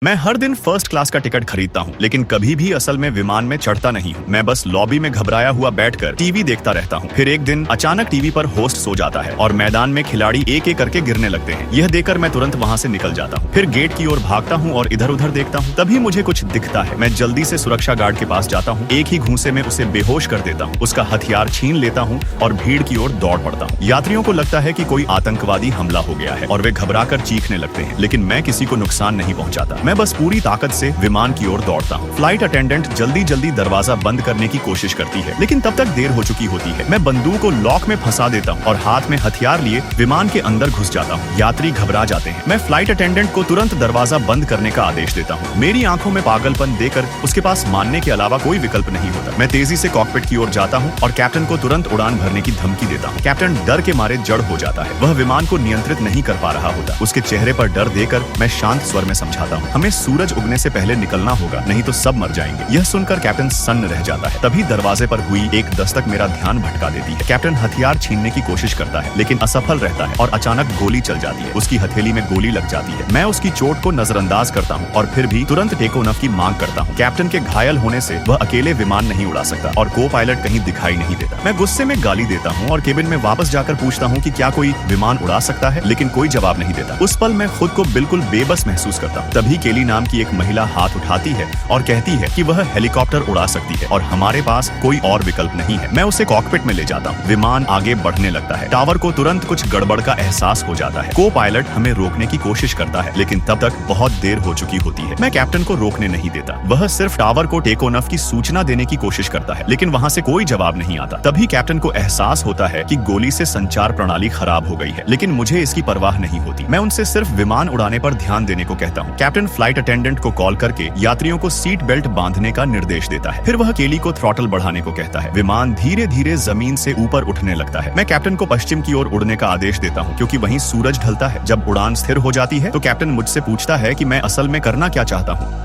मैं हर दिन first class का टिकट खरीदता हूँ, लेकिन कभी भी असल में विमान में चढ़ता नहीं हूँ। मैं बस लॉबी में घबराया हुआ बैठकर टीवी देखता रहता हूँ। फिर एक दिन अचानक टीवी पर होस्ट सो जाता है और मैदान में खिलाड़ी एक एक करके गिरने लगते हैं। यह देखकर मैं तुरंत वहाँ से निकल जाता हूँ। फिर गेट की ओर भागता हूँ और इधर उधर देखता हूँ। तभी मुझे कुछ दिखता है। मैं जल्दी से सुरक्षा गार्ड के पास जाता हूँ। एक ही घूंसे में उसे बेहोश कर देता हूँ, उसका हथियार छीन लेता हूँ और भीड़ की ओर दौड़ पड़ता हूँ। यात्रियों को लगता है कि कोई आतंकवादी हमला हो गया है और वे घबराकर चीखने लगते हैं, लेकिन मैं किसी को नुकसान नहीं पहुंचाता। मैं बस पूरी ताकत से विमान की ओर दौड़ता हूँ। फ्लाइट अटेंडेंट जल्दी जल्दी दरवाजा बंद करने की कोशिश करती है, लेकिन तब तक देर हो चुकी होती है। मैं बंदूक को लॉक में फंसा देता हूँ और हाथ में हथियार लिए विमान के अंदर घुस जाता हूँ। यात्री घबरा जाते हैं। मैं फ्लाइट अटेंडेंट को तुरंत दरवाजा बंद करने का आदेश देता हूँ। मेरी आंखों में पागलपन देकर उसके पास मानने के अलावा कोई विकल्प नहीं होता। मैं तेजी से कॉकपिट की ओर जाता हूँ और कैप्टन को तुरंत उड़ान भरने की धमकी देता हूँ। कैप्टन डर के मारे जड़ हो जाता है। वह विमान को नियंत्रित नहीं कर पा रहा होता। उसके चेहरे पर डर देकर मैं शांत स्वर में समझाता हूँ, हमें सूरज उगने से पहले निकलना होगा, नहीं तो सब मर जाएंगे। यह सुनकर कैप्टन सन्न रह जाता है। तभी दरवाजे पर हुई एक दस्तक मेरा ध्यान भटका देती है। कैप्टन हथियार छीनने की कोशिश करता है, लेकिन असफल रहता है और अचानक गोली चल जाती है। उसकी हथेली में गोली लग जाती है। मैं उसकी चोट को नजरअंदाज करता हूँ और फिर भी तुरंत टेकोनफ की मांग करता हूँ। कैप्टन के घायल होने से वह अकेले विमान नहीं उड़ा सकता और को पायलट कहीं दिखाई नहीं देता। मैं गुस्से में गाली देता हूँ और केबिन में वापस जाकर पूछता हूँ कि क्या कोई विमान उड़ा सकता है, लेकिन कोई जवाब नहीं देता। उस पल मैं खुद को बिल्कुल बेबस महसूस करता हूँ। तभी केली नाम की एक महिला हाथ उठाती है और कहती है कि वह हेलीकॉप्टर उड़ा सकती है और हमारे पास कोई और विकल्प नहीं है। मैं उसे कॉकपिट में ले जाता हूँ। विमान आगे बढ़ने लगता है। टावर को तुरंत कुछ गड़बड़ का एहसास हो जाता है। को पायलट हमें रोकने की कोशिश करता है, लेकिन तब तक बहुत देर हो चुकी होती है। मैं कैप्टन को रोकने नहीं देता। वह सिर्फ टावर को टेकोनफ की सूचना देने की कोशिश करता है, लेकिन वहाँ से कोई जवाब नहीं आता। तभी कैप्टन को एहसास होता है कि गोली से संचार प्रणाली खराब हो गई है, लेकिन मुझे इसकी परवाह नहीं होती। मैं उनसे सिर्फ विमान उड़ाने पर ध्यान देने को कहता हूँ। कैप्टन फ्लाइट अटेंडेंट को कॉल करके यात्रियों को सीट बेल्ट बांधने का निर्देश देता है। फिर वह केली को थ्रॉटल बढ़ाने को कहता है। विमान धीरे धीरे जमीन से ऊपर उठने लगता है। मैं कैप्टन को पश्चिम की ओर उड़ने का आदेश देता हूँ, क्योंकि वहीं सूरज ढलता है। जब उड़ान स्थिर हो जाती है तो कैप्टन मुझसे पूछता है कि मैं असल में करना क्या चाहता हूँ।